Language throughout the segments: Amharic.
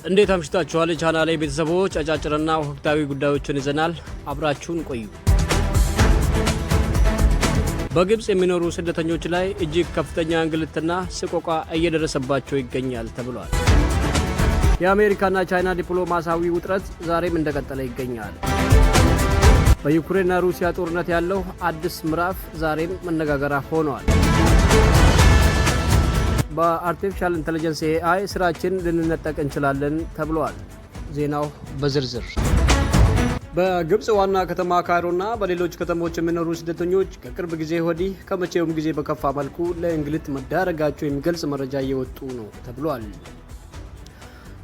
እንዴት አምሽታችኋል? ቻናሌ ቤተሰቦች አጫጭርና ወቅታዊ ጉዳዮችን ይዘናል። አብራችሁን ቆዩ። በግብጽ የሚኖሩ ስደተኞች ላይ እጅግ ከፍተኛ እንግልትና ስቆቃ እየደረሰባቸው ይገኛል ተብሏል። የአሜሪካና ቻይና ዲፕሎማሲያዊ ውጥረት ዛሬም እንደቀጠለ ይገኛል። በዩክሬንና ሩሲያ ጦርነት ያለው አዲስ ምዕራፍ ዛሬም መነጋገሪያ ሆኗል። በአርቲፊሻል ኢንተለጀንስ AI ስራችን ልንነጠቅ እንችላለን ተብሏል። ዜናው በዝርዝር። በግብጽ ዋና ከተማ ካይሮና በሌሎች ከተሞች የሚኖሩ ስደተኞች ከቅርብ ጊዜ ወዲህ ከመቼውም ጊዜ በከፋ መልኩ ለእንግልት መዳረጋቸው የሚገልጽ መረጃ እየወጡ ነው ተብሏል።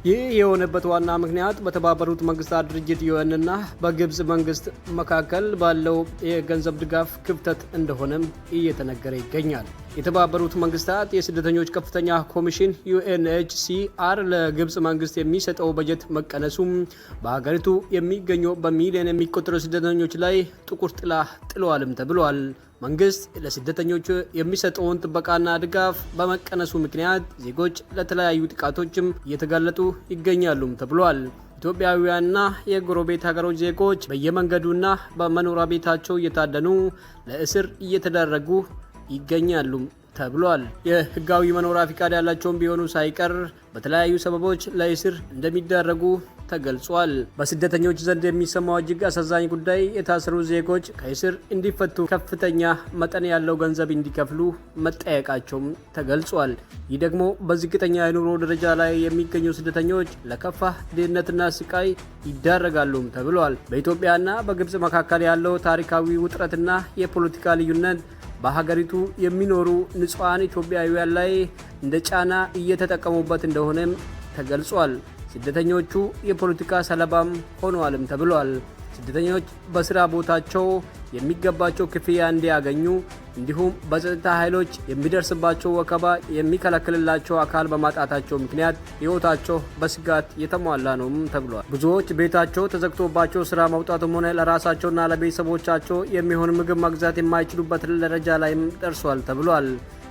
ይህ የሆነበት ዋና ምክንያት በተባበሩት መንግስታት ድርጅት UN እና በግብጽ መንግስት መካከል ባለው የገንዘብ ድጋፍ ክፍተት እንደሆነም እየተነገረ ይገኛል። የተባበሩት መንግስታት የስደተኞች ከፍተኛ ኮሚሽን UNHCR ለግብጽ መንግስት የሚሰጠው በጀት መቀነሱም በሀገሪቱ የሚገኙ በሚሊዮን የሚቆጠሩ ስደተኞች ላይ ጥቁር ጥላ ጥሏልም ተብሏል። መንግስት ለስደተኞች የሚሰጠውን ጥበቃና ድጋፍ በመቀነሱ ምክንያት ዜጎች ለተለያዩ ጥቃቶችም እየተጋለጡ ይገኛሉም ተብሏል። ኢትዮጵያውያንና የጎረቤት ሀገሮች ዜጎች በየመንገዱና በመኖሪያ ቤታቸው እየታደኑ ለእስር እየተዳረጉ ይገኛሉ ተብሏል። የህጋዊ መኖሪያ ፍቃድ ያላቸውም ቢሆኑ ሳይቀር በተለያዩ ሰበቦች ለእስር እንደሚዳረጉ ተገልጿል። በስደተኞች ዘንድ የሚሰማው እጅግ አሳዛኝ ጉዳይ የታሰሩ ዜጎች ከእስር እንዲፈቱ ከፍተኛ መጠን ያለው ገንዘብ እንዲከፍሉ መጠየቃቸውም ተገልጿል። ይህ ደግሞ በዝቅተኛ የኑሮ ደረጃ ላይ የሚገኙ ስደተኞች ለከፋ ድህነትና ስቃይ ይዳረጋሉም ተብሏል። በኢትዮጵያና በግብጽ መካከል ያለው ታሪካዊ ውጥረትና የፖለቲካ ልዩነት በሀገሪቱ የሚኖሩ ንጹሃን ኢትዮጵያውያን ላይ እንደ ጫና እየተጠቀሙበት እንደሆነም ተገልጿል። ስደተኞቹ የፖለቲካ ሰለባም ሆነዋልም ተብሏል። ስደተኞች በስራ ቦታቸው የሚገባቸው ክፍያ እንዲያገኙ እንዲሁም በጸጥታ ኃይሎች የሚደርስባቸው ወከባ የሚከለክልላቸው አካል በማጣታቸው ምክንያት ሕይወታቸው በስጋት የተሟላ ነውም ተብሏል። ብዙዎች ቤታቸው ተዘግቶባቸው ስራ መውጣትም ሆነ ለራሳቸውና ለቤተሰቦቻቸው የሚሆን ምግብ መግዛት የማይችሉበት ደረጃ ላይም ደርሷል ተብሏል።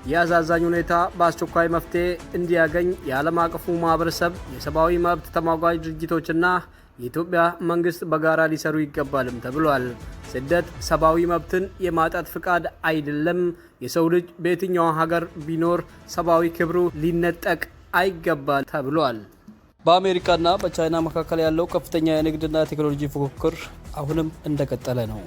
የአሳዛኝ ሁኔታ በአስቸኳይ መፍትሄ እንዲያገኝ የዓለም አቀፉ ማህበረሰብ፣ የሰብአዊ መብት ተሟጋች ድርጅቶችና የኢትዮጵያ መንግስት በጋራ ሊሰሩ ይገባልም ተብሏል። ስደት ሰብአዊ መብትን የማጣት ፍቃድ አይደለም። የሰው ልጅ በየትኛው ሀገር ቢኖር ሰብአዊ ክብሩ ሊነጠቅ አይገባል ተብሏል። በአሜሪካና በቻይና መካከል ያለው ከፍተኛ የንግድና ቴክኖሎጂ ፉክክር አሁንም እንደቀጠለ ነው።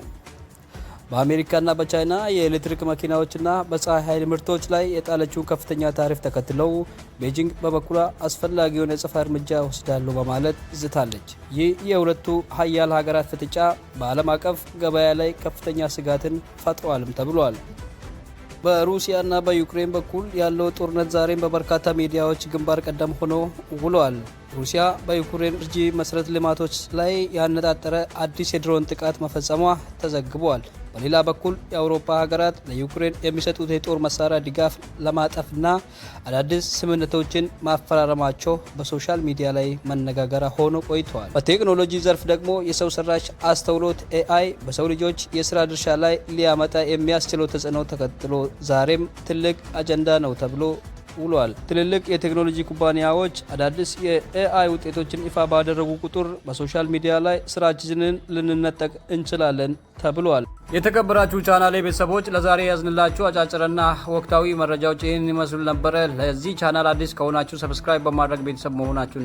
በአሜሪካና በቻይና የኤሌክትሪክ መኪናዎችና በፀሐይ ኃይል ምርቶች ላይ የጣለችው ከፍተኛ ታሪፍ ተከትለው ቤጂንግ በበኩሏ አስፈላጊውን የአጸፋ እርምጃ ወስዳለሁ በማለት ዝታለች። ይህ የሁለቱ ሀያል ሀገራት ፍጥጫ በዓለም አቀፍ ገበያ ላይ ከፍተኛ ስጋትን ፈጥሯልም ተብሏል። በሩሲያና በዩክሬን በኩል ያለው ጦርነት ዛሬም በበርካታ ሚዲያዎች ግንባር ቀደም ሆኖ ውሏል። ሩሲያ በዩክሬን እርጂ መሰረተ ልማቶች ላይ ያነጣጠረ አዲስ የድሮን ጥቃት መፈጸሟ ተዘግቧል። በሌላ በኩል የአውሮፓ ሀገራት ለዩክሬን የሚሰጡት የጦር መሳሪያ ድጋፍ ለማጠፍና አዳዲስ ስምምነቶችን ማፈራረማቸው በሶሻል ሚዲያ ላይ መነጋገሪያ ሆኖ ቆይተዋል። በቴክኖሎጂ ዘርፍ ደግሞ የሰው ሰራሽ አስተውሎት AI በሰው ልጆች የስራ ድርሻ ላይ ሊያመጣ የሚያስችለው ተጽዕኖ ተከትሎ ዛሬም ትልቅ አጀንዳ ነው ተብሎ ውሏል። ትልልቅ የቴክኖሎጂ ኩባንያዎች አዳዲስ የAI ውጤቶችን ይፋ ባደረጉ ቁጥር በሶሻል ሚዲያ ላይ ስራችንን ልንነጠቅ እንችላለን ተብሏል። የተከበራችሁ ቻናሌ ቤተሰቦች ለዛሬ ያዝንላችሁ አጫጭርና ወቅታዊ መረጃዎች ይህን ይመስሉ ነበረ። ለዚህ ቻናል አዲስ ከሆናችሁ ሰብስክራይብ በማድረግ ቤተሰብ መሆናችሁ